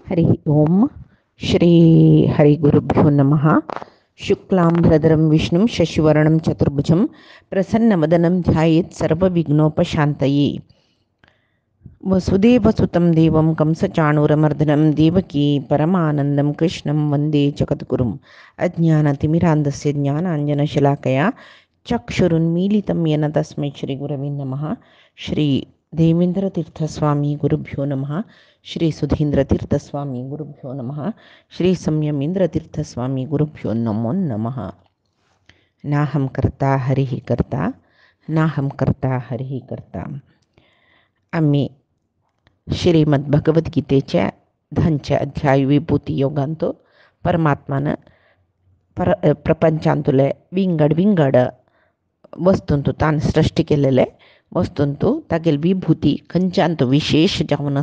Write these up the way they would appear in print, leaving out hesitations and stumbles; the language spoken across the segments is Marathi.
हरि ओम श्री हरिगुरुभ्यो नमः। शुक्लांबरधरं विष्णुं शशिवर्णं चतुर्भुजं प्रसन्नवदनं ध्यायेत् सर्वविघ्नोपशान्तये। वसुदेवसुतं देवं कंसचाणूरमर्दनं देवकी परमानन्दं कृष्णं वन्दे जगद्गुरुम्। अज्ञानतिमिरान्धस्य ज्ञानाञ्जनशलाकया चक्षुरुन्मीलितं येन तस्मै श्रीगुरवे नमः। श्री देवेन्द्रतीर्थस्वामी गुरुभ्यो नमः। श्री सुधीन्द्रतीर्थस्वामी गुरुभ्यो नमः। श्री संयमेन्द्रतीर्थस्वामी गुरुभ्यो नमो नमः। नाहं कर्ता हरिः कर्ता, नाहं कर्ता हरिः कर्ता. आम्ही श्रीमद्भगवद्गीतेच्या 10च्या अध्याय विभूती योगांतो परमात्मानं प्रपंचांतुले विंगड वस्तूंतू तान सृष्टी केलेले वस्तूंतू तागेल विभूती खंयच्यांतू विशेष जावन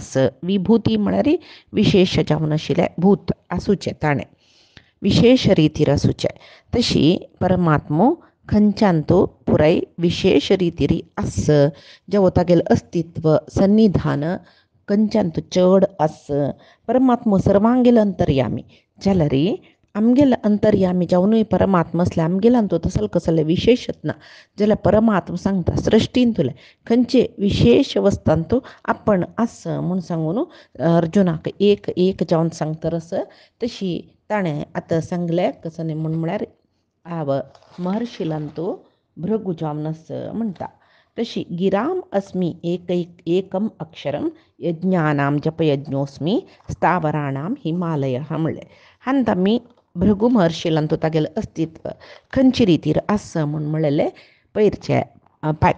विभूती म्हळ्यार विशेष जावन आशिल्ले भूत आसूचे ताणें विशेष रितीर आसूचे. तशी परमात्मो खंयच्यांतू पुराय विशेष रितीरी आस जेवो तागेल अस्तित्व सन्निधान खंयच्यांतू चड आस. परमात्मो सर्वांगेल अंतर्यामी जाल्यार आमगेल अंतर्यामी जावनूय परमात्मा असले आमगेलांतू तसल कसले विशेषच ना जाल्यार परमात्मा सांगता सृश्टीन तुले खंयचे विशेष वस्तांतू आपण आस म्हूण सांगून अर्जुनाक एक एक जावन सांगतरस. तशी ताणें आतां सांगलें कसं म्हूण म्हळ्यार आव महर्शिलांतू भृगू जावन आस म्हणटा. तशी गिराम अस्मि एकम अक्षरम यज्ञानां जपयज्ञोस्मी स्थावराणां हिमालयः म्हणलें. हांत आमी भृगू महर्शिलांतू तागेलें अस्तित्व खंयचे रितीर आस म्हूण म्हणलेलें पयरचे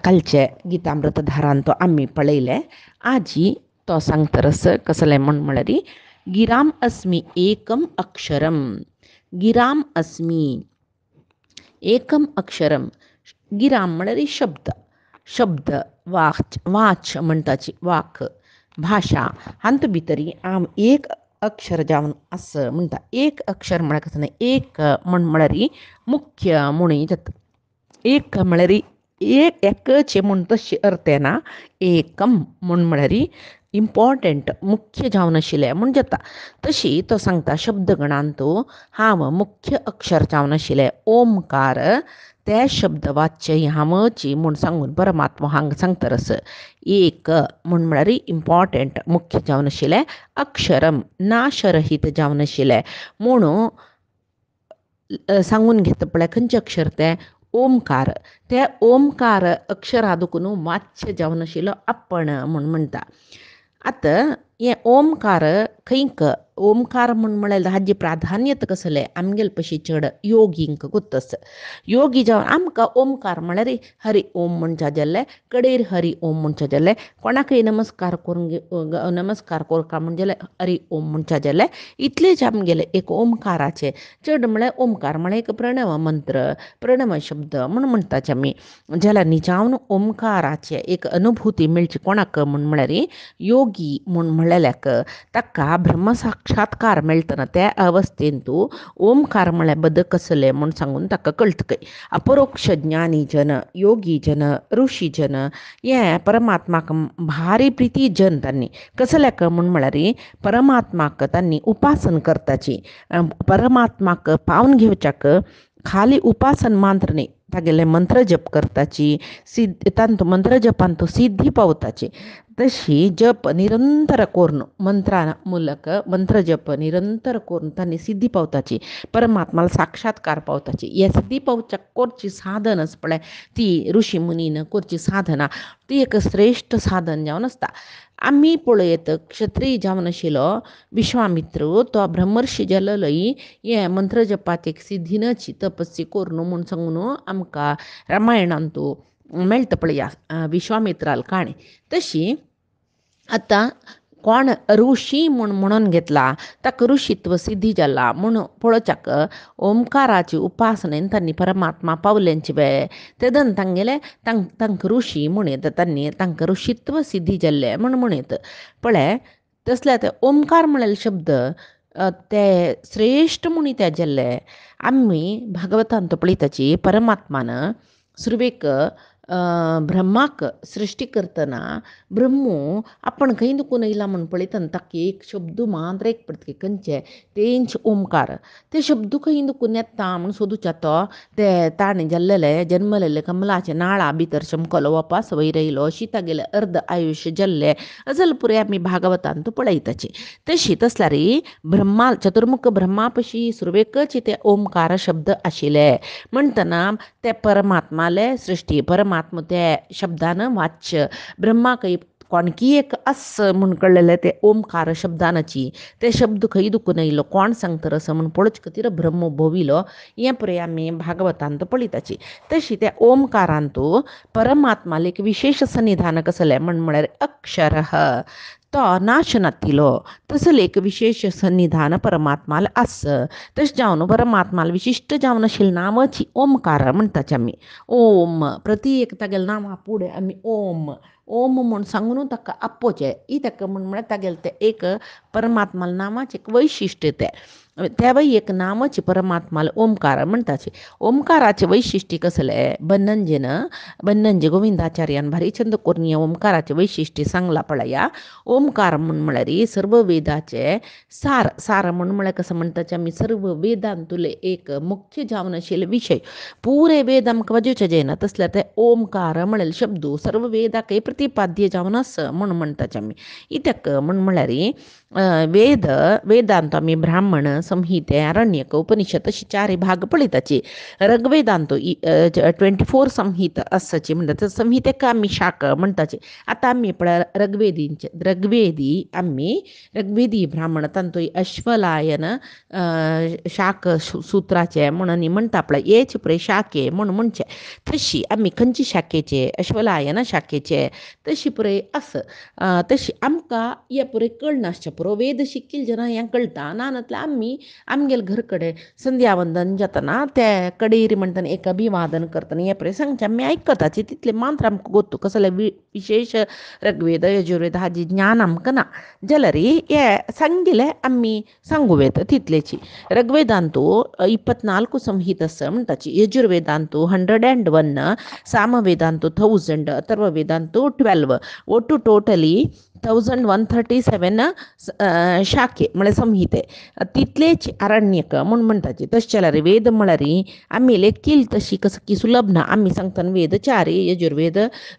कालचे गीतामृतधारांत तो आमी पळयलें. आजी तो सांगतरस कसलें म्हूण म्हळ्यार गिराम अस्मि एकम अक्षरम. गिराम अस्मि एकम अक्षरम. गिराम म्हळ्यार शब्द शब्द वाच म्हणटाची वाक भाशा हांत भितरी हांव एक अक्षर जावन आस म्हणटा. एक अक्षर म्हळ्यार कसं एक म्हळ्यार मुख्य म्हणूय जाता. एक म्हळ्यार एकचे म्हूण तशें अर्थ ना. एकम म्हूण म्हळ्यार इम्पॉर्टंट मुख्य जावन आशिल्लें म्हूण जाता. तशी तो सांगता शब्दगणांतू हांव मुख्य अक्षर जावन आशिल्लें ओमकार ते शब्द वाच्य ह्यामची म्हूण सांगून परमात्मा हांगा सांगतरस एक म्हूण म्हळ्यार इम्पॉर्टंट मुख्य जावन आशिल्लें अक्षरम नाशरहीत जावन आशिल्लें म्हणून सांगून घेता पळय खंयचे अक्षर ते ओमकार. ते ओमकार अक्षरा दुखून वाच्य जावन आशिल्लो आपण म्हूण म्हणटा. आतां हें ओमकार खंयक ओमकार म्हूण म्हळ्यार हाजी प्राधान्यत कसलें आमगेल पशी चड योगींक गुत्तस. योगी जावन आमकां ओमकार म्हळ्यार हरी ओम म्हणच्या जाल्यार कडेर हरी ओम म्हणच्या जाल्यार कोणाकय नमस्कार करूंक नमस्कार कोरता म्हणजे जाल्यार हरी ओम म्हणच्या जाल्यार इतलेच आमगेले एक ओमकाराचे चड म्हळ्यार ओमकार म्हळ्यार एक प्रणव मंत्र प्रणव शब्द म्हूण म्हणटाचे आमी. जाल्यार निजावन ओमकाराचे एक अनुभूती मेळची कोणाक म्हूण म्हळ्यार योगी म्हूण म्हणलेल्याक ताका ब्रह्मसाक्षात्कार मेळटना त्या अवस्थेंतू ओमकार म्हळ्यार बद कसलें म्हूण सांगून ताका कळटकय. अपरोक्ष ज्ञानी जन योगी जन ऋषी जन हे परमात्माक भारी प्रिती जन तांणी कसल्याक म्हूण म्हळ्यार परमात्माक तांणी उपासन करताची परमात्माक पावन घेवच्याक खाली उपासन मात्र न्ही तागेले मंत्र जप करताची तांतू मंत्र जपांतू सिद्धी पावताची. तशी जप निरंतर करून मंत्रा मूलक मंत्र जप निरंतर करून तांणी सिद्धी पावताची परमात्माला साक्षात्कार पावताची. हे सिद्धी पावच्या कोरची साधनच पळय ती ऋषी मुनीन कोरची साधना ती एक श्रेष्ठ साधन जावन आसता. आमी पळयत क्षत्रीय जावन आशिल्लो विश्वामित्र तो ब्रह्मर्षी जालोय हे मंत्र जपाची एक सिद्धीनची तपस्सी करून म्हूण सांगून आमकां रामायणांतू मेळटा पळय विश्वामित्राल काणी. तशी आतां कोण ऋषी म्हणून घेतला ताका ऋषित्व सिद्धी जाला म्हूण पळोवच्याक ओमकाराची उपासनेन तांणी परमात्मा पावल्यांचे वे तेदन तांगेले तांकां ऋषी म्हूण येता तांणी तांकां ऋषित्व सिद्धी जाल्ले म्हूण म्हणत पळय. तसले ते ओमकार म्हळ्यार शब्द ते श्रेष्ठ म्हूण ते जाल्ले आमी भागवतांत पळयताची परमात्मान सुरवेक ब्रह्माक सृष्टी करतना ब्रह्मो आपण खंय दुखून येयला म्हण पळयतना ताका एक शब्द मात्र एक पडके खंयचे तेंच ओमकार ते शब्द खंय दुखून येता म्हण सोदुच्या तो ते ताणें जल्मलेले कमलाचे नाळा भितर शमकलो वपास वयर येयलो अशी तागेलें अर्द आयुश्य जल्लें अजल पुरे आमी भागवतांत पळयताची तशी तसल्यार ब्रह्मा चतुर्मुख ब्रह्मा पशी सुरवेकच ते ओमकार शब्द आशिल्ले म्हणटना ते परमात्माले सृश्टी परमात्मा ते शब्दान वाच्य ब्रह्माक कोणकी एक अस म्हूण कळलेले ते ओमकार शब्दानाची ते शब्द खंय दुखून येयलो कोण सांगता असं म्हण पळोवचे खातीर ब्रह्म भोविलो हें पळय आमी भागवतांत पळयताची तशी त्या ओमकारांत परमात्माले एक विशेष सन्निधान कसलें म्हळ्यार अक्षर तो नाश नातिलो तसले एक विशेष सन्निधान परमात्माल आस तशें जावन परमात्माल विशिश्ट जावन आशिल्लें नामच ओमकार म्हणटाचे आमी ओम प्रती एक तागेलें नांवा फुडें आमी ओम ओम म्हूण सांगून ताका आपोवचें ही ताका म्हळ्यार तागेलें तें एक परमात्माल नांवाचें एक वैशिश्ट्य त्या वय एक नामच परमात्माल ओमकार म्हणटाचे ओमकाराचें वैशिश्ट्य कसलें बन्नंजे गोविंदाचार्यान भारी छंद करून हें ओमकाराचें वैशिश्ट्य सांगलां पळया ओमकार म्हळ्यार सर्व वेदाचे सार म्हळ्यार कसं म्हणटाचे आमी सर्व वेदांतुले एक मुख्य जावन आशिल्ले विशय पुरे वेद आमकां वाजोवचे जायना तसल्यार ते ओमकार म्हळ्यार शब्द सर्व वेदाकय प्रतिपाद्य जावन आसा म्हूण म्हणटाचे आमी इत्याक म्हळ्यार वेदांत आमी ब्राह्मण संहिते आरण्यक उपनिषद अशी चारय भाग पळयताची ऋग्वेदांत 24 संहिता आसाची म्हणटा संहितेक आमी शाक म्हणटाची आतां आमी पळय ऋग्वेदी ब्राह्मण तांतूय अश्वलायन शाक सुत्राचे म्हणून म्हणटा पळय हेच पळय शाके म्हणचे तशी आमी खंयची शाखेचे अश्वलायन शाखेचे तशी पळय आसा तशी आमकां हे पळय कळनासचें पुरो वेद शिकिल्ले जाणां हें कळटा नानतल्या आमी आमगेले घर कडेन संध्यावंदन जातना ते कडेरी म्हणटना एक अभिवादन करतना हे पळय सांगचे आमी आयकताचे तितले मात्र आमकां गोतू कसले विशेष ऋग्वेद यजुर्वेद हाजी ज्ञान आमकां ना जाल्यार हे सांगिल्लें आमी सांगूं येता तितलेची ऋग्वेदांत 24 संहिता आसा म्हणटाची यजुर्वेदांत 101 सामवेदांत 1000 अथर्ववेदांत 12 ಒಟ್ಟು टोटली 1137 शाखे म्हळ्यार संहिते तितलेच आरण्यक म्हूण म्हणटाचे तशें जाल्यार वेद म्हळ्यार आमी लेखील तशी कसं सुलभ ना आमी सांगतना वेद चार यजुर्वेद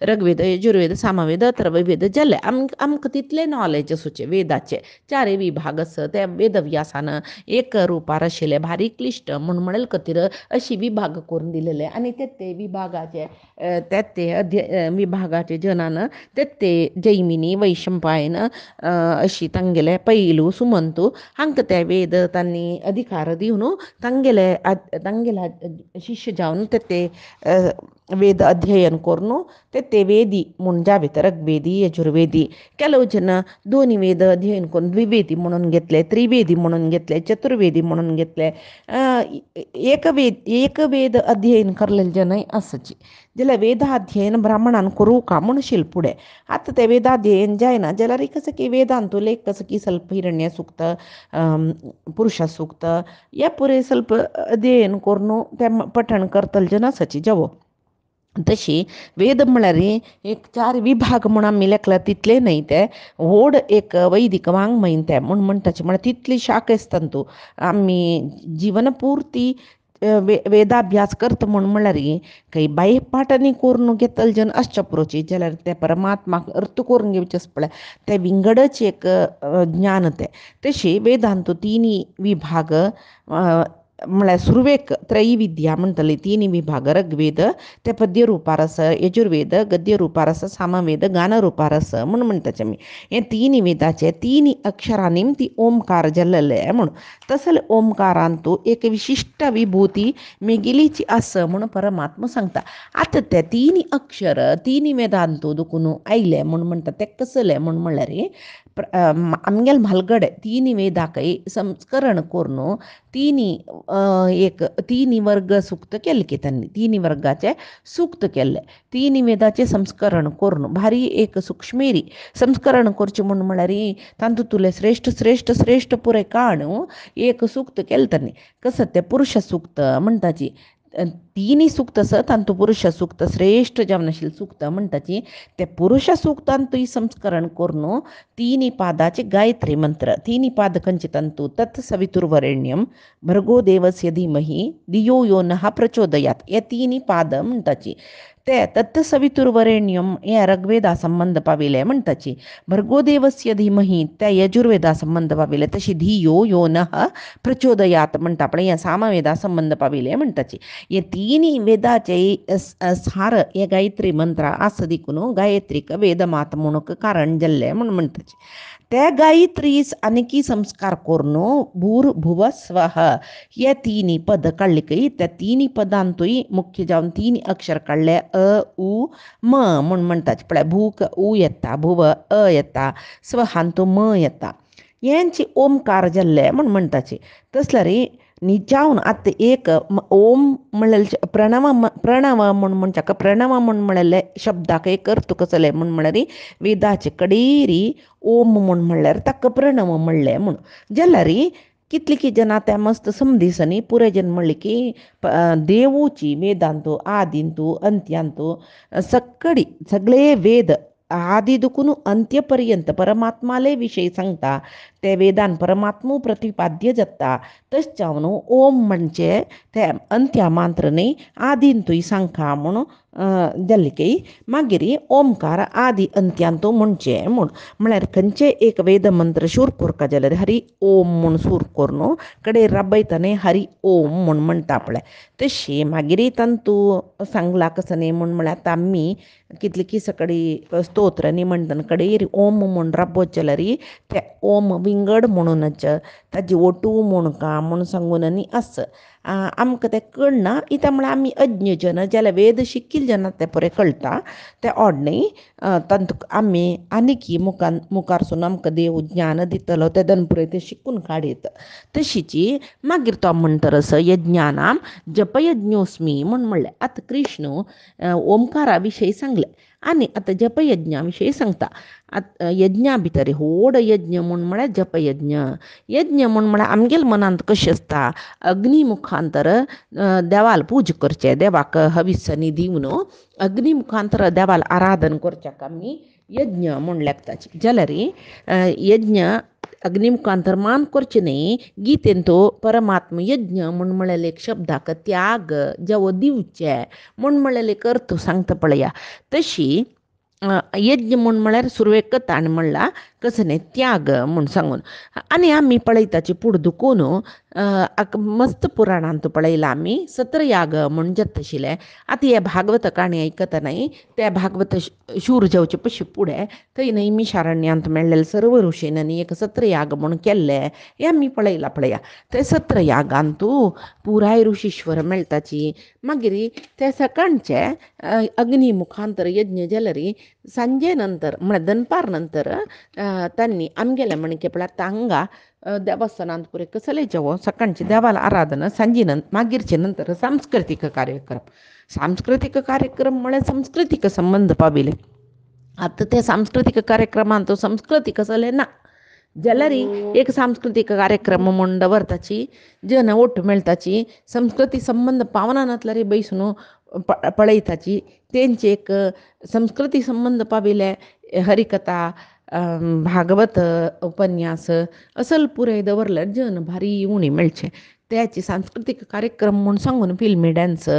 ऋग्वेद यजुर्वेद सामवेद अथर्ववेद जाले आमकां तितले नॉलेज आसूचे वेदाचे चारय विभाग आसा त्या वेदव्यासान एक रुपार आशिल्ले भारी क्लिश्ट म्हळ्यार खातीर अशी विभाग करून दिलेले आनी ते विभागाचे विभागाचे जनान ते जैमिनी वैशंपायन अशी तांगेले पैलू सुमंतू हांकां ते वेद तांणी अधिकार दिवन तांगेला शिष्य जावन ते वेद अध्ययन करून ते वेदी म्हूण जावेत ऋग्वेदी यजुर्वेदी ಕೆಲವು जन दोन्ही वेद अध्ययन करून द्विवेदी म्हणून घेतले त्रिवेदी म्हणून घेतले चतुर्वेदी म्हणून घेतले एक वेद अध्ययन करलेले जनय आसाची जाल्यार वेदाध्ययन ब्राह्मणान करूं का म्हणशील फुडें आतां तें वेदाध्ययन जायना जाल्यार कसं की वेदांतूले एक कसं की ಸ್ವಲ್ಪ हिरण्य सूक्त पुरुष सूक्त हे पुरे ಸ್ವಲ್ಪ अध्ययन करून तें पठण करतले जन आसाची जावो तशी वेद म्हळ्यार एक चार विभाग म्हूण आमी लेखला तितले न्हय ते व्हड एक वैदिक वाङ्मय ते म्हूण म्हणटाचे म्हळ्यार तितली शाख आसतना आमी जीवन पुर्ती वेदाभ्यास करता म्हळ्यार काही बायपाटांनी करून घेतले जन आसचे पुरोची जाल्यार ते परमात्माक अर्थ करून घेवचेच पळय ते विंगडच एक ज्ञान ते तशी वेदांत तिनी विभाग म्हळ्यार सुरवेक त्रैविद्या म्हणटली तिनी विभाग ऋग्वेद ते पद्य रुपार आसा यजुर्वेद गद्य रुपार आसा सामवेद गान रुपार आसा म्हूण म्हणटाचे आमी हे तिनी वेदाचे तिनी अक्षरांनी ती ओमकार जाल्लेले म्हूण तसले ओमकारांत एक विशिश्ट विभूती मेगिलीची आसा म्हूण परमात्मा सांगता आतां ते तिनी अक्षर तिनी वेदांत दुखून आयले म्हूण म्हणटा ते कसले म्हूण म्हळ्यार आमगेले म्हालगडे तिनी वेदाकय संस्करण करून तिनी वर्ग सुक्त केले की त्यांनी तिनी वर्गाचे सुक्त केले तिनी वेदाचे संस्करण करून भारी एक सूक्ष्मेरी संस्करण करचे म्हळ्यार तातूंतले श्रेष्ठ श्रेष्ठ श्रेष्ठ पुरे काण एक सुक्त केले त्यांनी कसं ते पुरुष सुक्त म्हणटाची तिनी सूक्त तांतू पुरुष सूक्त श्रेष्ठ जेवणाशील सूक्त म्हणटाची ते पुरुष सूक्तांतूय संस्करण करून तिनी पादाचे गायत्री मंत्र तिनी पाद खंयचे तंतू तत् सवितुर्वरेण्यम भर्गो देवस्य धीमहि धियो यो नः प्रचोदयात हे तिनी पाद म्हणटाची ते तत् सवितुर्वरेण्यम हे ऋग्वेदा संबंध पाविले म्हणटाची भर्गो देवस्य धीमहि त्या यजुर्वेदा संबंध पाविले तशी धियो यो नः प्रचोदयात म्हणटा आपण या सामवेदा संबंध पाविले म्हणटाची हे तिन्ही वेदाचे सार हे गायत्री मंत्र असं देखून गायत्रीक वेदमात म्हणूक कारण जल्ले म्हणून म्हणटाची त्या गायत्रीस अनेकी संस्कार करून भूर भुव स्वह हे तिन्ही पद काढले काही त्या तिन्ही पदांतूय मुख्य जाऊन तिन्ही अक्षर काढले उ म म्हणून म्हणटाचे पळय भूक उ येता भुव येता स्वहांतो म येता यांची ओमकार जल्ले म्हणून म्हणटाचे तसलं रे निजावन आत्ता एक ओम म्हणलेले प्रणव म्हण म्हणच्या प्रणव म्हण म्हणलेले शब्दाक एक अर्थ कसले म्हण म्हळ्यार वेदाचे कडेरी ओम म्हण म्हणल्यार ताका प्रणव म्हणले म्हण जाल्यार कितली की जना त्या मस्त समदिसनी पुरे जन म्हणले की देवूची वेदांतू आदिंतू अंत्यांतू सगळे वेद आदि दुखून अंत्यपर्यंत परमात्माले विषयी सांगता ते वेदान परमात्मू प्रतिपाद्य जाता तशें ओम म्हणजे ते अंत्या मात्र न्ही आदींतूय सांगता म्हणून जाल्ली मागीर ओमकार आदी अंत्यांतू म्हणचे म्हळ्यार खंयचे एक वेद मंत्र सूर करता जाल्यार हरी ओम म्हूण सूर करून कडे राबयताने हरी ओम म्हूण म्हणटा पळय तशी मागीर तंतू सांगला कसं न्ही म्हळ्यार आमी कितली की सकाळी स्तोत्र न्ही म्हणटना कडेर ओम म्हूण राबत जाल्यार ते ओम विंगड म्हणूनच ताजी ओटू म्हूण का म्हूण सांगून न्ही आस आमकां तें कळना इता म्हळ्यार आमी अज्ञ जन जाल्यार वेद शिकिल्ले जेन्ना तें पळय कळटा तें ओड न्ही तंत आमी आनीक मुखारसून आमकां देव ज्ञान दितलो ते दनपुरे ते शिकून काडीत तशीची मागीर तो म्हणटरस यज्ञानाम जपयज्ञोस्मी म्हूण म्हणलें आतां कृष्ण ओमकारा विशयी सांगलें आनी आतां जपयज्ञा विशयी सांगता यज्ञा भितर व्हड यज्ञ म्हूण म्हळ्यार जपयज्ञ यज्ञ म्हूण म्हळ्यार आमगेल्या मनांत कशें आसता अग्नी मुखांतर देवाल पूज करचें देवाक हविस्सनी दिवन अग्नी मुखांतर देवाल आराधन करच्याक आमी यज्ञ म्हूण लेखताची जाल्यार यज्ञ अग्निमुखांतर मान करचे न्ही गीतेन तो परमात्म यज्ञ म्हूण म्हळेले एक शब्दाक त्याग जेवो दिवचे म्हूण म्हळेले एक अर्थ सांगता पळया तशी यज्ञ म्हूण म्हळ्यार सुरवेक ताण म्हणला कसं न्ही त्याग म्हूण सांगून आनी आमी पळयताची पुढ दुखून मस्त पुराणांत पळयलां आमी सत्रयाग म्हूण जाता आशिल्लें आतां हे भागवत काणी आयकता न्ही ते भागवत शूर जेवचे पयशे फुडें थंय नैमिशारण्यांत मेळ्ळेले सर्व ऋषींनी एक सत्रयाग म्हूण केल्ले हें आमी पळयलां पळया ते सत्रयागांतू पुराय ऋषीश्वर मेळटाची मागीर ते सकाळचे अग्नी मुखांतर यज्ञ जाल्यार सांजे नंतर म्हळ्यार दनपार नंतर तांणी आमगेले म्हणके पळय तांगा देवस्थानांत पुरे कसले जेवो सकाळची देवाला आराधना सांजे मागीरचे नंतर सांस्कृतिक कार्यक्रम म्हळ्यार सांस्कृतिक संबंध पाविले आतां ते सांस्कृतिक कार्यक्रमांत संस्कृती कसले ना जाल्यार एक सांस्कृतिक कार्यक्रम म्हूण दवरताची जन ओट मेळटाची संस्कृती संबंध पावना नातल्यार बैसून पळयताची तेंचे एक संस्कृती संबंध पाविले हरिकथा भागवत उपन्यास असल पुरे दवरल्यार जन भारी उणी मेळचे त्याची सांस्कृतिक कार्यक्रम म्हूण सांगून फिल्मी डान्स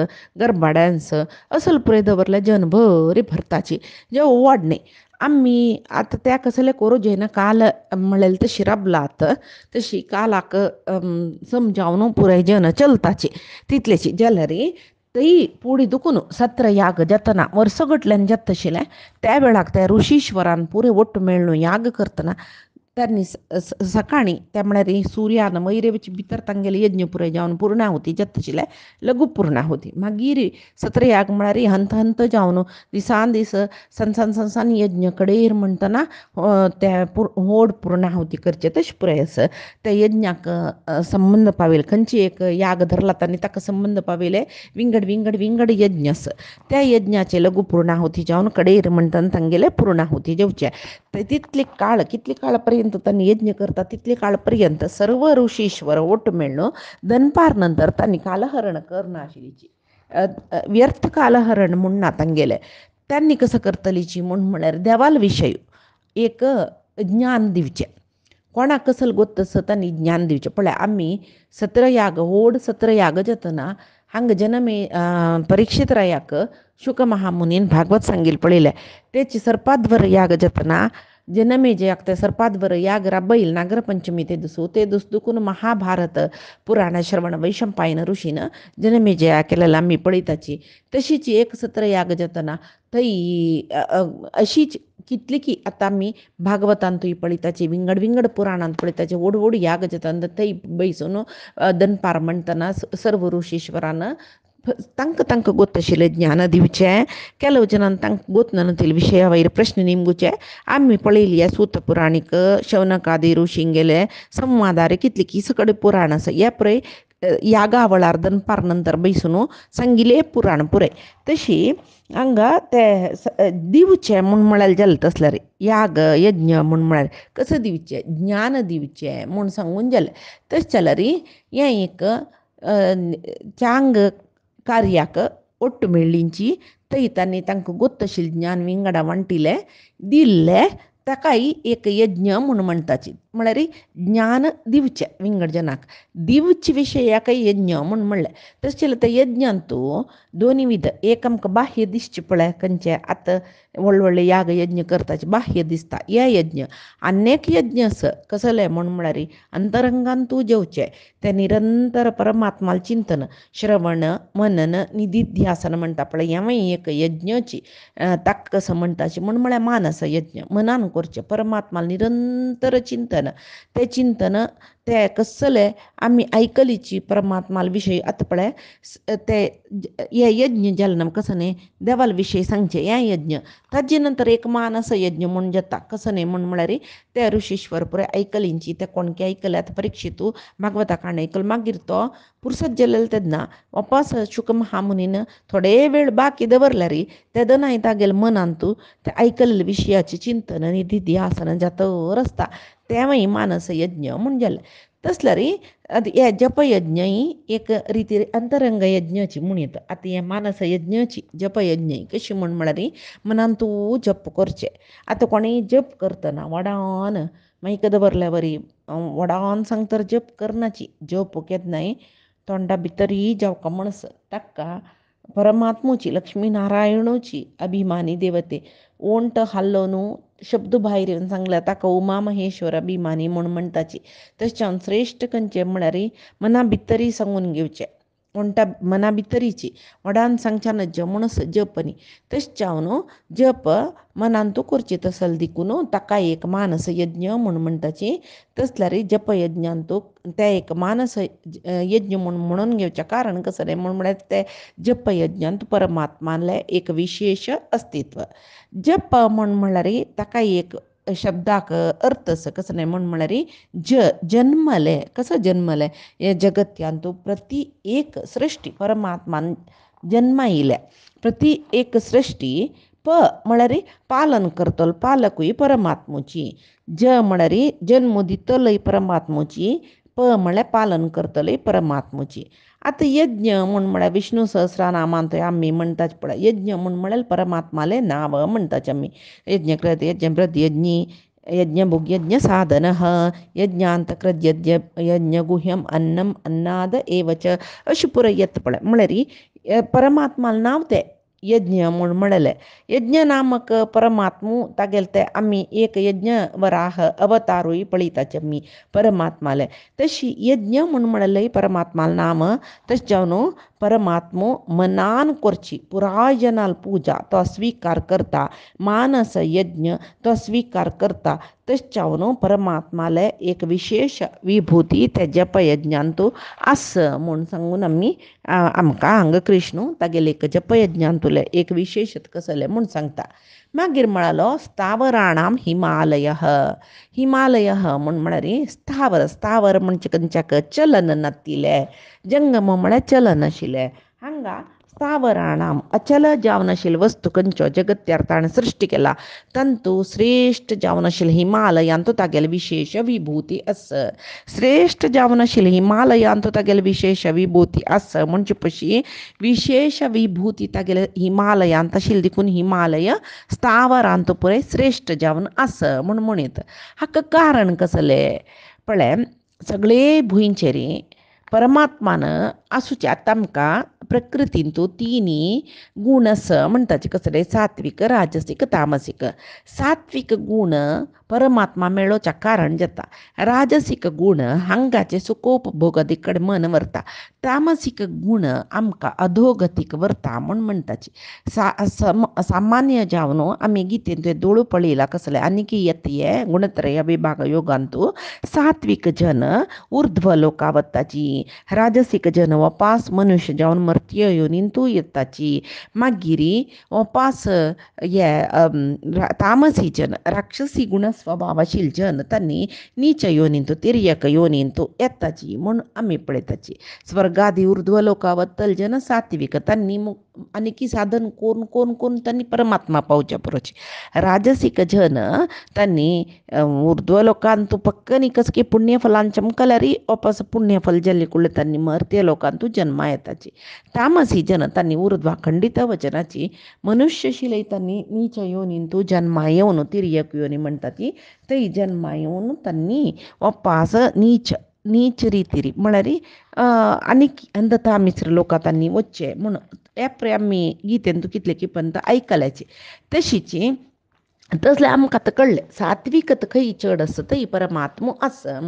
गरबा डान्स असल पुरे दवरल्यार जन बरी भरताची जे व्हड न्ही आमी आतां त्या कसले करूं जायना काल म्हळेलें तशी राबलात तशी कालाक समजावन पुराय जन चलताची तितलेची जाल्यार ती पुढे दुखून सत्रयाग जातना वर्सगटल्यान जाता आशिल्लें त्या वेळाक त्या ऋषीश्वरान पुरे वट्ट मेळून याग करतना त्यांनी सकाळी त्या म्हळ्यार सुर्यान वैरवेची भितर तांगेले यज्ञ पुराय जावन पुर्णाहुती जाता आशिल्लें लघु पुर्णाहुती मागीर सत्रयाग म्हळ्यार हंत हंत जावन दिसान दीस सन यज्ञ कडेर म्हणटना त्या व्हड पुर्णाहुती करचे तशें पुराय आसा त्या यज्ञाक संबंध पाविले खंयची एक याग धरला तांणी ताका संबंध पाविले विंगड यज्ञ आसा त्या यज्ञाचे लघु पुर्णाहुती जावन कडेर म्हणटना तांगेले पुर्णाहुती जेवचे कितले काळ पर्यंत तांणी यज्ञ करता तितले काळ पर्यंत सर्व ऋषीश्वर ओट मेळ्ळो दनपार नंतर तांणी कालहरण करना आशिल्लीची व्यर्थ कालहरण म्हूण नातांगेले त्यांनी कसं करतलीची म्हळ्यार देवाल विशय एक ज्ञान दिवचें कोणाक कसल गोत्तस तांणी ज्ञान दिवचें पळय आमी सत्रयाग व्हड सत्रयाग जातना हांगा जनमे परीक्षित रायाक शुक महामुनीन भागवत सांगील पळयलें तेची सर्पाध्वर याग जातना जनमेजयाक ते सर्पाध्वर याग राबयल नागरपंचमी ते दुस दुखून महाभारत पुराण श्रवण वैशंपायन ऋषीन जनमेजया केलेला आमी पळयताची तशीच एक सत्र याग जातना थंय अशीच कितली की आतां आमी भागवतांतूय पळयताची विंगड विंगड पुराणांत पळयताची व्हड व्हड याग जाता थंय बैसून दनपार म्हणटना सर्व ऋषीश्वरान तांकां गोत आशिल्लें ज्ञान दिवचें केलो जनान तांकां गोत नासले विशया वयर प्रश्न नेमगुचे आमी पळयली सूत पुराणीक शौनकादी ऋषींगेले संवादार कितली की सकड पुराण आसा हे पळय यागा वळार दनपार नंतर बैसून सांगिल्लें पुराण पुरय तशी हांगा ते दिवचें म्हूण म्हळ्यार जालें तसल्यार याग यज्ञ म्हूण म्हळ्यार कसं दिवचें ज्ञान दिवचें म्हूण सांगून जालें तशें जाल्यार हें एक चांग कार्याक ओट्ट मेळ्ळींची थंय तांणी तांकां गोत्त आशिल्लें ज्ञान विंगडा वांटिलें दिल्लें ताकाय एक यज्ञ म्हूण म्हणटाची म्हळ्यार ज्ञान दिवचें विंगड जनाक दिवचे विशयाकय यज्ञ म्हूण म्हणलें तशें जाल्यार त्या यज्ञांतू दोनी विध एक आमकां बाह्य दिसचें पळय खंयचें आतां व्हडले व्हडले याग यज्ञ करताचे बाह्य दिसता हे यज्ञ आनेक यज्ञ आसा कसले म्हूण म्हळ्यार अंतरंगान तूं जेवचें तें निरंतर परमात्माल चिंतन श्रवण मनन निधिध्यासन म्हणटा पळय हेंवूय एक यज्ञची ताका कसं म्हणटाची म्हूण म्हळ्यार मानस यज्ञ मनान करचें परमात्माल निरंतर चिंतन तें चिंतन तें कसलें आमी आयकलीची परमात्माल विशय आतां पळय ते हे यज्ञ जालें न्हय कसं न्ही देवाल विशय सांगचें हें यज्ञ ताजे नंतर एक मानस यज्ञ म्हूण जाता कसं न्ही म्हूण म्हळ्यार ते ऋषीश्वर पुराय आयकलींची ते कोणके आयकल्यात परीक्षितू भागवता काण आयकल मागीर तो पुरसत जालेलो तेन्ना वापस शुक महामुनीन थोडे वेळ बाकी दवरल्यार तेदनाय तागेल मनांतू ते आयकलेल्या विशयाचें चिंतन निधिध्यासन जातर आसता तेवूय मानस यज्ञ म्हूण जालें तसल्यार हे जपयज्ञ ही एक रिती अंतरंग यज्ञाची म्हूण येता आतां हे मानस यज्ञाची जपयज्ञ कशी म्हूण म्हळ्यार मनान तूं जप करचें आतां कोणीय जप करतना वडान मायक दवरल्या वरी वडान सांग तर जप करनाची जप केन्नाय तोंडा भितरी जावका म्हणस ताका परमात्मूची लक्ष्मी नारायणूची अभिमानी देवते ओंट हाल्लो न्हू शब्द भायर येवन सांगल्यार ताका उमा महेश्वर अभिमानी म्हूण म्हणटाची तशें श्रेश्ठ खंयचें म्हळ्यार मना भितरी सांगून घेवचें ओंटा मना भितरीची वडान सांगच्यान म्हणस जप न्ही तशें जावन जप मनान तूं करची तसल देखून ताका एक मानस यज्ञ म्हूण म्हणटाची तसल्यार जप यज्ञान तूं ते एक मानस यज्ञ म्हणून घेवचें कारण कसं रे म्हळ्यार ते जप यज्ञान तूं परमात्मालें एक विशेष अस्तित्व जप म्हूण म्हळ्यार ताका एक शब्दाक अर्थ आसा कसं न्ही म्हूण म्हळ्यार जन्मलें कसं जन्मलें हे जगत्यान तूं प्रती एक सृश्टी परमात्मान जन्मा येयल्या प्रती एक सृश्टी म्हळ्यार पालन करतलो पालकूय परमात्मूची म्हळ्यार जन्म दितलय परमात्मूची म्हळ्यार पालन करतलय परमात्मूची आतां यज्ञ म्हूण म्हळ्यार विष्णू सहस्रनामांत आमी म्हणटात पळय यज्ञ म्हूण म्हळ्यार परमात्मालें नांव म्हणटाचें आमी यज्ञकृत यज्ञप्रद यज्ञी यज्ञभुग यज्ञ साधन यज्ञांतकृत यज्ञ गुह्यम अन्नम अन्नाद एवच अशें पुराय येता पळय म्हळ्यार परमात्मालें नांव तें यज्ञ म्हूण म्हळेलें यज्ञ नामक परमात्मू तागेले ते आमी एक यज्ञ वराह अवतारूय पळयताचे आमी परमात्माले तशी यज्ञ म्हूण म्हळेलें परमात्मालें नाम तशें जावन परमात्मो मनान करची पुराय जनाल पुजा तो स्वीकार करता मानस यज्ञ तो स्वीकार करता तशें जावन परमात्माले एक विशेष विभूती ते जप यज्ञान तूं आस म्हूण सांगून आमी आमकां हांगा कृष्ण तागेले एक जप यज्ञान तुले एक विशेषत कसले म्हूण सांगता मागीर म्हळालो स्थावराणाम हिमालय म्हूण म्हळ्यार स्थावर म्हणजे खंयच्याक चलन नातिलें जंगम म्हळ्यार चलन आशिल्लें हांगा स्थावराणाम अचल जावनशील वस्तू कंच जगत्यार्थान सृष्टी केला तंतू श्रेष्ठ जावनशील हिमालयांतो तागेल विशेष विभूती अस श्रेष्ठ जावनशील हिमालयांतो तागेल विशेष विभूती अस म्हणजे पशी विशेष विभूती तागेल हिमालयांत आशिल देखून हिमालय स्थावरांतो पुरे श्रेष्ठ जावन अस म्हण म्हणत हाक कारण कसले पळय सगळे भुंयचेरी परमात्मान आसुच्या तामकां प्रकृतीन तो तिनी गुण अस म्हणटाचे कसले सात्विक राजसीक तामसीक सात्विक गुण परमात्मा मेळोवच्या कारण जाता राजसीक गुण हांगाचे सुखोपभोगादी कडेन मन व्हरता तामसीक गुण आमकां अधोगतीक व्हरता म्हण म्हणटाची सामान्य जावन आमी गितेन तुवें दोळू पळयला कसले आनीक येतये गुणत्रय विभाग योगांतू सात्विक जन ऊर्ध्व लोका वत्ताची राजसीक जन वपास मनुष्य जावन मर्त्य योनींतू येताची मागिरी वपास तामसी जन राक्षसी गुण स्वभावशील जन तांणी नीच योनींतू तिर्यक योनींतू येताची म्हूण आमी पळयताची स्वर्गादी ऊर्ध्व लोका वत्तल जन सात्विक तांणी आनी साधन कोण कोण कोण तांणी परमात्मा पावच्या पुरोची राजसीक जन तांणी ऊर्ध्व लोकांतू पक्क निकस की पुण्यफलान चमकल्यारी वापस पुण्यफल जल्ले कुळे तांणी मर्त्य लोकांतू जन्मा येताची तामसी जन तांणी ऊर्ध्वा खंडित वचनाची मनुष्यशिलय तांणी नीच योनींतू जन्मा येवन तिर्यक योनी म्हणटा ती थंय जन्मा येवन तांणी वापस नीच रितीरी म्हळ्यार आनीक अंधता मिश्र लोकां तांणी वच्चे म्हूण ह्या आमी गितेन तूं कितले की पंत आयकल्याची तशीची तसलें आमकां आतां कळ्ळें सात्विकत खंय चड आसा थंय परमात्मो आसा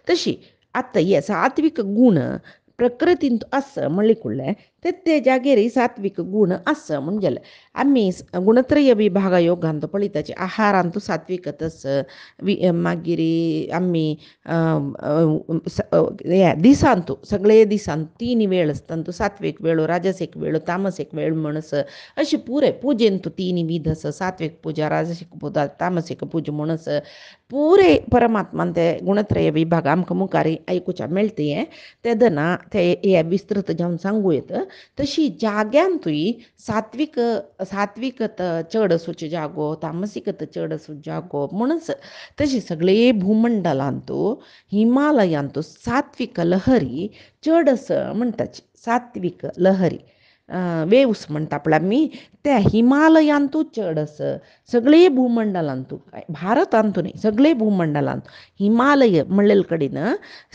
तशी आतां हे सात्विक गुण प्रकृतीन आसा म्हणले कुळ्ळें ते जागेर सात्विक गुण आसा म्हण गेले आमी गुणत्रय विभाग योगांत पळयताचे आहारांतू सात्विकत आसा मागीर आमी दिसांतू सगळे दिसांत 3 वेळ आसता सात्विक वेळो राजसीक वेळो तामसीक वेळ म्हण आसा अशें पुरे पुजेन तूं 3 विध आसा सात्विक पुजा राजसीक पुजा तामसीक पुजा म्हण आसा पुरे परमात्मान ते गुणत्रय विभाग आमकां मुखार आयकुच्या मेळटा ते दना ते हे विस्तृत जावन सांगू येता तशी जाग्यांतूय सात्विकत चड आसूचे जागो तामसीकत चड आसूं जागो म्हणूच तशी सगळे भूमंडलांतू हिमालयांतू सात्विक लहरी चड आसा म्हणटाची सात्विक लहरी वेव्स म्हणटा पळय आमी त्या हिमालयांतू चड आसा सगळे भूमंडलांतू भारतांतू न्ही सगळे भूमंडलांत हिमालय म्हणलेले कडेन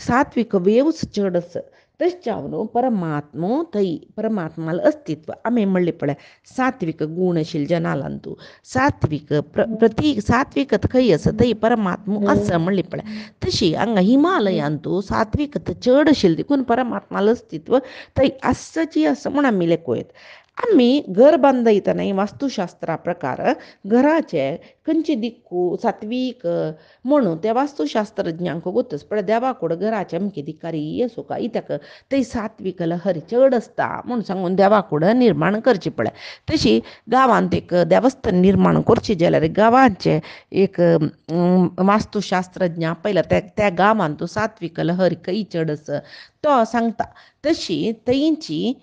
सात्विक वेव्स चड आसा तशें परमात्मो थंय परमात्माल अस्तित्व आमी म्हणलें पळय सात्विक गुणशील जनालांतू सात्विक प्रतीक सात्विकत खंय आसा थंय परमात्मो आसा म्हणलें पळय तशी हांगा हिमालयांतू सात्विकत चड आशिल्ली देखून परमात्माल अस्तित्व थंय आसची आसा म्हूण आमी लेखोयत आमी घर बांदयतना वास्तुशास्त्रा प्रकार घराचे खंयचे दिक्कू सात्वीक म्हणून त्या वास्तुशास्त्रज्ञांक गोतच पण देवाकूड घराचे अमके दिकारी येसो का इत्याक थंय सात्विक लहरी चड आसता म्हूण सांगून देवाकूड निर्माण करची पळय तशी गांवांत एक देवस्थान निर्माण करची जाल्यार गांवांचे एक वास्तुशास्त्रज्ञ पळयला त्या गांवांत सात्विक लहरी खंय चड आसा तो सांगता तशी थंयची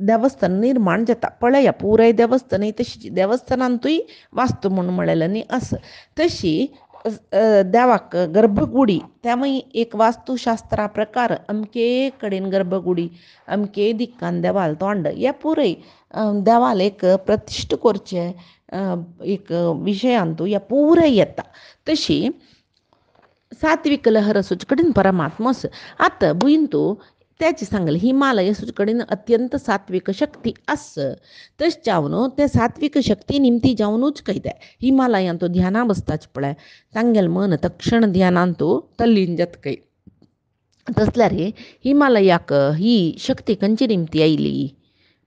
देवस्थान निर्माण जाता पळया पुराय देवस्थान तशी देवस्थानांतूय वास्तू म्हणून म्हळेलें न्ही आसा तशी देवाक गर्भगुडी त्यामुळे एक वास्तुशास्त्रा प्रकार अमके कडेन गर्भगुडी अमके दिक्कान देवाल तोंड हे पुरय देवाल एक प्रतिश्ठ करचे एक विशयांतू ह्या पुरय येता तशी सात्विक लहर आसूचे कडेन परमात्मो आसा आतां बुयंतू त्याची सांगले हिमालय आसूचे कडेन अत्यंत सात्विक शक्ती आसा तशें जावन ते सात्विक शक्ती निमती जावनूच खंय हिमालयांत ध्याना बसताच पळय तांगेलें मन तक्षण ध्यानांतू तल्लीन जाता खंय तसल्यार हिमालयाक ही शक्ती खंयची निमती आयली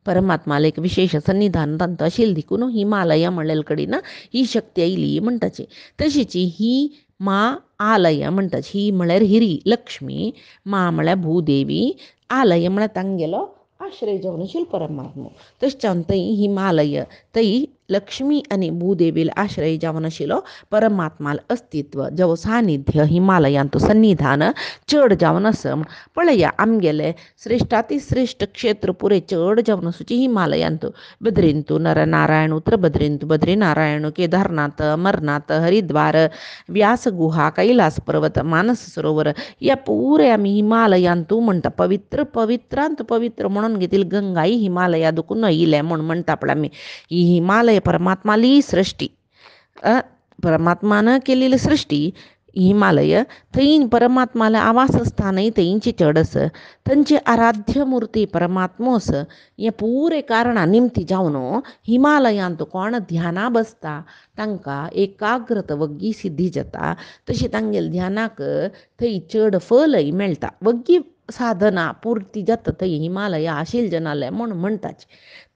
परमात्माला एक विशेष सन्निधान तांत आशिल्लें देखून हिमालय म्हणलेले कडेन ही शक्ती आयली म्हणटाची तशीची ही मा आलय म्हणटाची ही म्हळ्यार हिरी लक्ष्मी मा म्हळ्यार भूदेवी आलय म्हळ्यार तांगेलो आश्रय जावन आशिल्लो परमात्मो तशें जावन थंय हिमालय थंय लक्ष्मी आनी भूदेवील आश्रय जावन आशिल्लो परमात्माल अस्तित्व जेवो सानिध्य हिमालयांत सन्निधान चड जावन आसा. पळया आमगेले श्रेष्ठाती श्रेष्ठ क्षेत्र पुरे चड जावन आसूची हिमालयांत. बद्रींतू नरनारायण, उत्तर बद्रींतू बद्रीनारायण, केदारनाथ, अमरनाथ, हरिद्वार, व्यासगुहा, कैलास पर्वत, मानस सरोवर या पुरे आमी हिमालयांतू म्हणटा. पवित्र पवित्रांत पवित्र म्हणून घेतील गंगा ही हिमालया दुखून येयले म्हूण म्हणटा पळय आमी. ही हिमालय परमात्माली सृष्टी, परमात्मानं केलेली सृष्टी हिमालय. थंय परमात्माला आवासस्थानय थंयची चड आसा. थंयची आराध्य मूर्ती परमात्मो आसा. हे पुरे कारणां निमती जावन हिमालयांत कोण ध्याना बसता तांकां एकाग्रत वग्गी सिद्धी जाता. तशी तांगेल ध्यानाक थंय चड फलय मेळटा. वग्गी साधना पुर्ती जाता थंय हिमालया आशिल जनाले म्हूण म्हणटाच.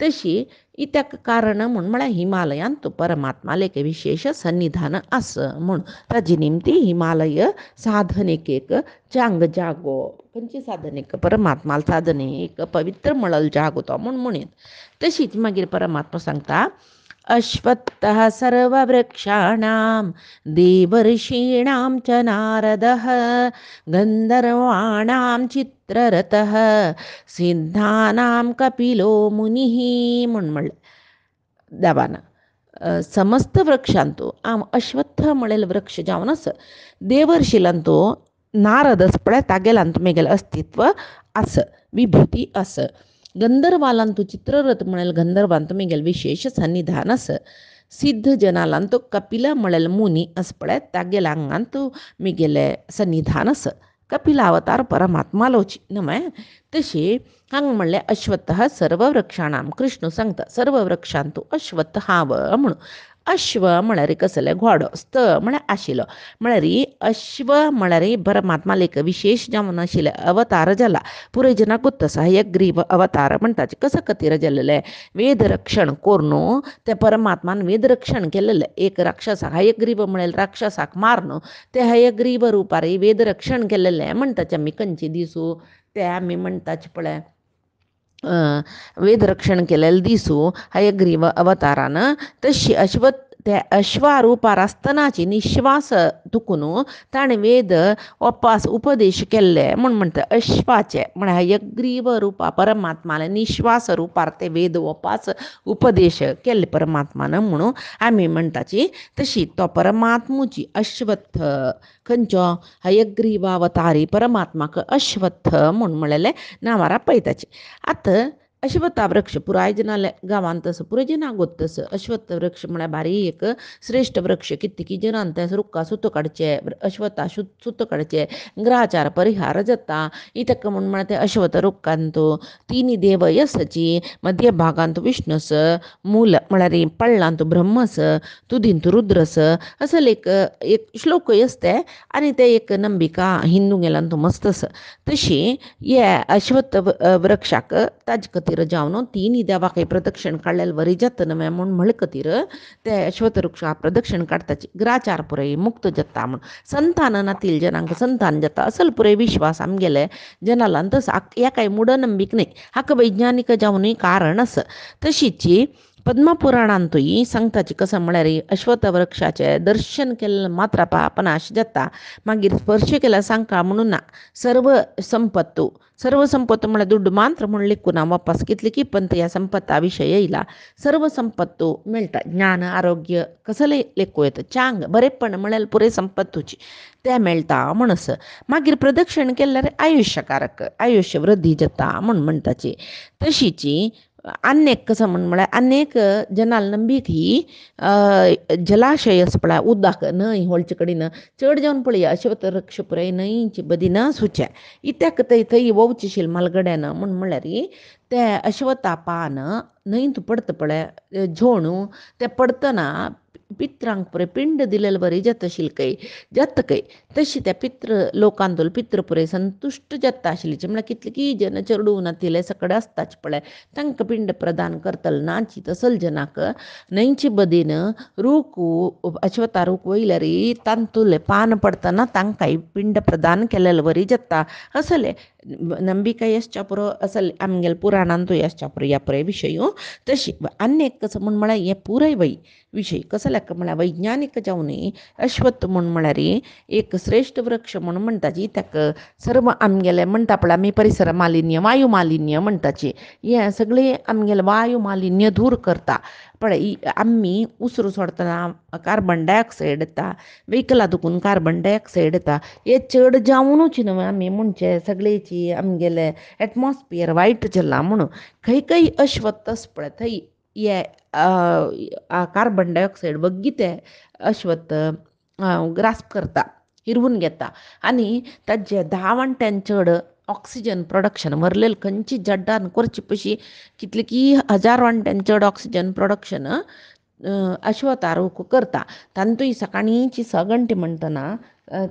तशी इत्याक कारण म्हूण म्हळ्यार हिमालयांत परमात्माले एक विशेष सन्निधान आसा म्हूण. ताजे निमती हिमालय साधनेक एक चांग जागो. खंयची साधनेक? परमात्माल साधनेक पवित्र मळल जागो तो म्हूण म्हणीत. तशीच मागीर परमात्मा सांगता अश्वत्थः सर्ववृक्षाणां देवर्षीणां च नारदः गंधर्वाणां चित्ररथः सिद्धानां कपिलो मुनिः म्हूण म्हणलें देवान. समस्त वृक्षांतू आम अश्वत्थ म्हणलेलो वृक्ष जावन आसा. देवर्शिलांतू नारद आसा पळय तागेलांत मेगेलें अस्तित्व आसा, विभूती आसा. गंधर्वालांतू चित्ररथ म्हणेल गंधर्वांत मेगेल विशेष सन्निधान आसा. सिद्ध जनालांतू कपिल म्हणेल मुनी आसा पळय तागेल्या आंगांत मेगेले सन्निधान आसा. कपिला अवतार परमात्मालोची न्हय. तशी हांगा म्हणलें अश्वत्थ सर्व वृक्षाणां. कृष्ण सांगता सर्व वृक्षांतू अश्वत्थ हाव म्हणून. अश्व म्हळ्यार कसले घोडो, स्थ म्हळ्यार आशिल्लो. म्हळ्यार अश्व म्हळ्यार परमात्मा एक विशेष जावन आशिल्ले अवतार जाला. पुरे जनाकूच तसा हयग्रीव अवतार म्हणटाचे. कसा खातीर जाल्लेले? वेद रक्षण करून ते परमात्मान वेद रक्षण केलेले. एक राक्षसाक हयग्रीव म्हणेल राक्षसाक मारन ते हयग्रीव रुपार वेद रक्षण केलेले म्हणटाचे आमी. खंयचे दिसू ते आमी म्हणटाचे पळय वेद रक्षण केलेले दिसू हयग्रीव अवतारान. तशी त्या अश्वा रुपार आसतनाची निश्वास तुकून ताणें वेद ओपास उपदेश केल्ले म्हूण म्हणटा. अश्वाचे म्हळ्यार हयग्रीव रुपा परमात्माले निश्वास रुपार ते वेद ओपास उपदेश केल्ले परमात्मान म्हणून आमी म्हणटाची. तशी तो परमात्मुची अश्वत्थ खंयचो? हयग्रीवावतारी परमात्माक अश्वत्थ म्हूण म्हणलेले नांवार पळयताचे. आतां अश्वत्था वृक्ष पुराय जनाले गांवांत आसा, पुराय जनागोत तसं. अश्वत्थ वृक्ष म्हळ्यार भारी एक श्रेष्ठ वृक्ष. कितकी जनांत ते रुक्का सुत काडचे, अश्वत्था सुत काडचे, ग्रहाचार परिहार जाता. इतक म्हूण म्हळ्यार ते अश्वत्थ रुक्कांत तिनी देव यसाची, मध्य भागांत विष्णू आसा, मूल म्हळ्यार पळ्ळांत ब्रह्म आसा, तुदींत रुद्र आसा. असले एक श्लोकय आसता आनी ते एक नंबिका हिंदूंगेलांत मस्त आसा. तशी हे अश्वत्थ वृक्षाक ताजे खातीर जावन तिनी देवाक प्रदक्षिण काडलेले वरी जाता न्हय म्हूण म्हळे खातीर ते अश्वत्थ वृक्षाक प्रदक्षिण काडटाचे. ग्राचार पुराय मुक्त जाता म्हूण. संतान नातील जनांक संतान जाता असल पुराय विश्वास आमगेले जनालांत आसा. ह्या कांय मूढनंबीक न्हय, हाका वैज्ञानीक जावनूय कारण आसा. तशीची पद्मपुराणांतूय सांगताची कसं म्हळ्यार अश्वत्थ वृक्षाचे दर्शन केलें मात्र पापनाश जाता. मागीर स्पर्श केला सांका म्हणून ना. सर्व संपत्तू म्हळ्यार दुड्ड मात्र म्हूण लिखून वापस कितली की पण ह्या संपत्ता विशय येयला. सर्व संपत्तू मेळटा. ज्ञान आरोग्य कसले लेखू येता. चांग बरेपण म्हळ्यार पुरे संपत्तूची ते मेळटा म्हणस. मागीर प्रदक्षिण केल्यार आयुश्यकारक आयुश्य वृद्धी जाता म्हूण म्हणटाची. तशीची अनेक कसं म्हळ्यार अनेक जनाल नंबीक ही जलाशय आसा पळय उदक न्हंय व्हडचे कडेन चड जावन पळया अश्वत्थ वृक्ष पुराय न्हंयची बदीन सुचे. इत्याक थंय वचशील म्हालगड्यान म्हूण म्हळ्यार ते अश्वत्था पान न्हंयत पडता पळय झोणू ते पडतना पित्रांक पुरे पिंड दिलेलं बरी जतशील काही जत काही तशी त्या पित्र लोकांदोल पित्र पुरे संतुष्ट जत्ता आशिल्लीची म्हळ्यार कितले की जन चरडून तिले सकड आसताच पळय तांकां पिंड प्रदान करतल नाची तसल जनाक न्हंयची बदीन रूक अश्वता रूक वयल्यारी तांतुले पान पडतना तांकांय पिंड प्रदान केलेलं बरी जत्ता असले ನಂಬಿಕೆ ಎಷ್ಟು ಚಾಪುರೋ ಅಸಲ್ ಆಮ್ಗೆಲ್ ಪುರಾಣಂತೂ ಎಷ್ಟು ಚಾಪುರೋ या पुरे विषय तशी अन्य एक कसं म्हण म्हळ्यार हे पुराय वय विषय कसं लेख म्हळ्यार वैज्ञानिक जावन अश्वत्थ म्हण म्हळ्यार एक श्रेष्ठ वृक्ष म्हणून म्हणटाची ताका सर्व आमगेले म्हणटा पळय आमी परिसर मालिन्य वायू मालिन्य म्हणटाची हे सगळे आमगेले वायू मालिन्य दूर करता पळय आमी उसरू सोडतना कार्बन डायऑक्सायड येता व्हेकला दुखून कार्बन डायऑक्सायड येता हे चड जावनूच न्हय आमी म्हणचे सगळेची आमगेले एटमॉस्फियर वायट जालां म्हणून खंय खंय अश्वत्थ आसा पळय थंय हे कार्बन डायऑक्सायड बग्गी अश्वत्थ ग्रास्प करता हिरवून घेता आनी ताजे 10 वांट्यान चड ऑक्सिजन प्रोडक्शन मरलेले खंयची जड्डान करची पशी कितले की 1000 वांट्यान चड ऑक्सिजन प्रोडक्शन अश्वतारूक करता तांतूय सकाळींची 6 घंटे म्हणटना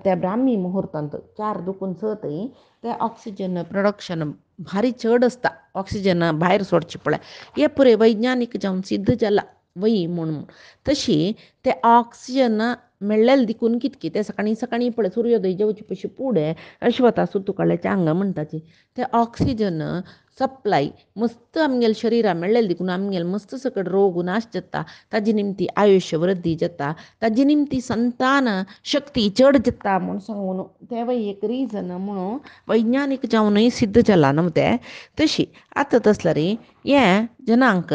त्या ब्राह्मी मुहूर्तांत 4 दुखून 6 थंय ते ऑक्सिजन प्रोडक्शन भारी चड आसता ऑक्सिजन भायर सोडचे पळय हे पुरे वैज्ञानीक जावन सिद्ध जाला वय म्हणून तशी ते ऑक्सिजन मेळ्ळेले देखून कितकी ते सकाळीं पळय सूर्योदय जेवचे पयशे फुडें अश्वता सुतुकळ्याचें हांगा म्हणटाची ते ऑक्सिजन सप्लाय मस्त आमगेल्या शरिराक मेळ्ळेले देखून आमगेले मस्त सकट रोग नाश जाता ताजे निमती आयुश्य वृद्धी जाता ताजे निमती संतान शक्ती चड जाता म्हूण सांगून तेवय एक रिजन म्हणून वैज्ञानीक जावनूय सिद्ध जालां न्हू तें तशी आतां तसल्यार हे जनांक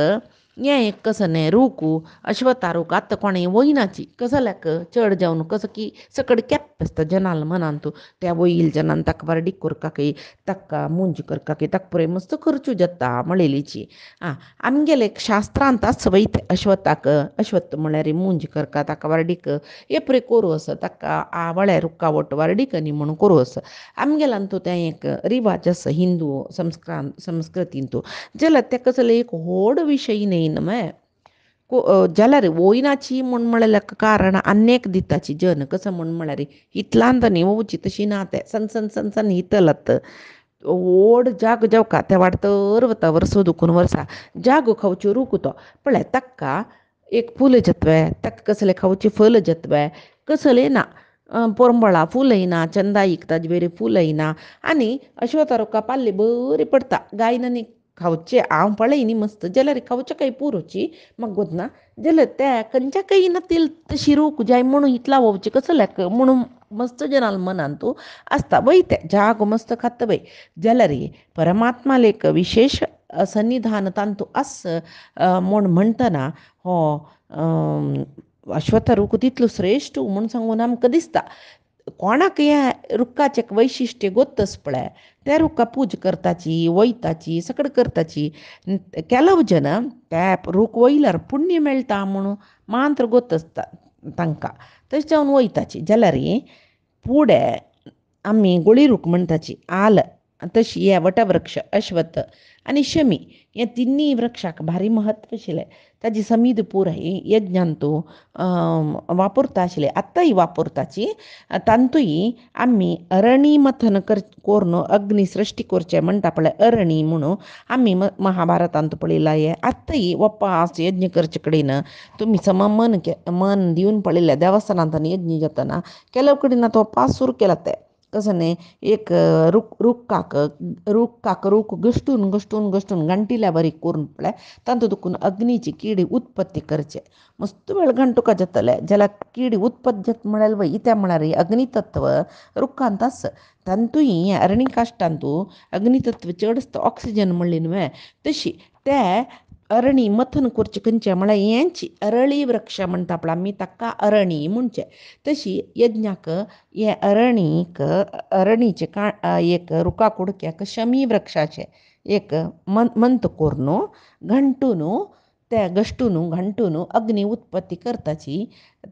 हें एक कसं न्हय रूक अश्वतारूक आतां कोणें वयनाची कसो लेक चड जावन कसो की सकड केप्प आसता जनाल मनान तूं त्या वईल जनान ताका वारडी करपाकय ताका मुंज करपाकय ताका पुरे मस्त खर्चू जाता मळेलीची आमगेले एक शास्त्रांत आसा वय ते अश्वत्थ म्हळ्यार मुंज करता ताका वारडीक हे पुरे कोरू आसा ताका वळ्यार रुखावट वारडीक न्ही म्हणून कोरू आसा आमगेल्यान तूं तें एक रिवाज आसा हिंदू संस्कृतीन तूं जाल्यार तेका जाल्यार एक व्हड विशय न्हय न्हय जाल्यार वयनाची म्हूण म्हळ्यार कारण आनेक दिताची जन कसं म्हूण म्हळ्यार हितलांत न्ही वोवची तशी ना तें सन हितलत व्हड जाग जेवका त्या वाडतर वता वर्सो दुखून वर्सा जागो खावच्यो रूख तो पळय ताका एक फूल जत्वे ताका कसले खावचे फल जत्वे कसले ना पोरंबळा फुलय ना चंदाईक ताजे वेरे फुलय ना आनी अश्वतारुका पाल्ली बरी पडटा गायनांनी खावचे हांव पळय न्ही मस्त जाल्यार खावचे काही पुरोची म्हाका गोदना जाल्यार त्या खंयच्याकय ना तेल तशी रूख जाय म्हणून इतला वोवचें कसो लेक म्हणून मस्त जनाल मनान तूं आसता वय तें जागो मस्त खाता वय जाल्यार परमात्मा एक विशेष सन्निधान तांतू आस म्हूण म्हणटना हो अश्वत्थ तितलो श्रेश्ठ म्हूण सांगून आमकां दिसता कोणाक हें रुखाचें वैशिश्ट्य गोत्तस पळय त्या रुखा पूज करताची वयताची सकड करताची केलो जन त्या रूख वयल्यार पुण्य मेळटा म्हणून मांत्र गोत आसता तांकां तशें जावन वयताची जाल्यार फुडें आमी गोळी रूख म्हणटाची आल तशी हे वटवृक्ष अश्वत्थ आनी शमी हे तिन्नी वृक्षाक भारी म्हत्व आशिल्लें ताजी समीद पुराय यज्ञान तूं वापरता आशिल्ले आत्तांय वापरताची तांतूय आमी अरणी मथन कोरून अग्नी सृश्टी करचें म्हणटा पळय अरणी म्हणून आमी महाभारतांत पळयलां हें आत्तांय वपास यज्ञ करचे कडेन तुमी सम मन दिवन पळयल्या देवस्थानांत यज्ञ जातना केलो कडेन आतां वपास सुरू केला ते कसं न्ही एक रूख गश्टून घंटिल्या बरी करून पळय तांतूं दुखून अग्नीची किडी उत्पत्ती करचे मस्त वेळ घंटुका जातले जाल्यार किडी उत्पत्ती जाता म्हळ्यार वय त्या म्हळ्यार अग्नितत्व रुखांत आसा तांतूय अरणी काश्टांतू अग्नितत्व चड आसता ऑक्सिजन म्हणली न्हय तशी ते अरणी मथन करचें खंयचें म्हळ्यार हेंची अरळी वृक्ष म्हणटा पळय आमी ताका अरणी म्हणचे तशी यज्ञाक हे अरणीचे एक रुखा कुडक्याक शमी वृक्षाचे एक मंत कोरून घंटून ते गश्टून घंटून अग्नी उत्पत्ती करताची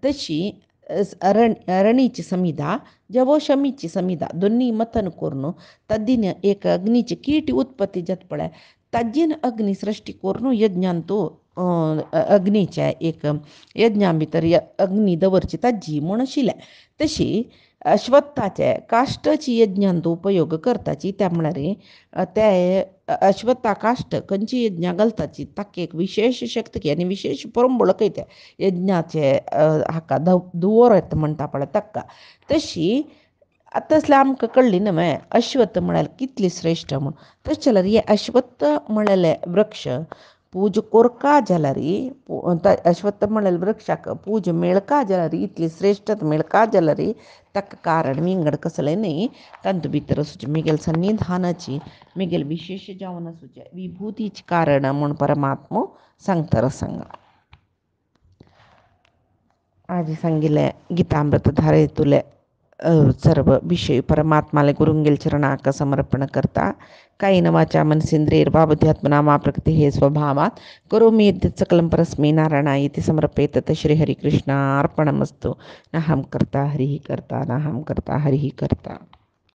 तशी अरणीची समिधा जवो शमीची समिधा दोन्ही मथन करून तद्दीन एक अग्नीची कीट उत्पत्ती जाता पळय ताजेन अग्नी सृश्टी करून यज्ञान तूं अग्नीच्या एक यज्ञा भितर अग्नी दवरची ताजी म्हूण आशिल्लें. तशी अश्वत्थाचे काश्टची यज्ञांत उपयोग करताची त्या म्हळ्यार ते अश्वत्था काश्ट खंयची यज्ञा घालताची ताका एक विशेष शक्ती आनी विशेष परंबळकय त्या यज्ञाचे हाका दुवर येता म्हणटा पळय ताका. तशी आतां तसलें आमकां कळ्ळी न्हय मागीर अश्वत्थ म्हळ्यार कितली श्रेश्ठ म्हूण. तशें जाल्यार हे अश्वत्थ म्हणलेले वृक्ष पूज कोरका जाल्यार अश्वत्थ म्हणलेले वृक्षाक पूज मेळका जाल्यार इतली श्रेश्ठत मेळका जाल्यार ताका कारण विंगड कसलें न्ही. तातूंत भितर आसूचें म्हगेल सन्निधानाची म्हगेल विशेश जावन आसूचें विभुतीची कारण म्हूण परमात्मो सांगता रसांगा. आज सांगिल्लें गितामृत धारयतुले सर्व विषय परमात्माले गुरुंगेल चरणाक समर्पण करता. कायेन वाचा मनसेंद्रियैर्वा मा प्रकृतिः स्वभावात् करोमि यद्यत् सकलं परस्मै नारायणाय इति समर्पयेत्. श्रीहरिकृष्णार्पणमस्तु. नाहं कर्ता हरिः कर्ता, नाहं कर्ता हरिः कर्ता.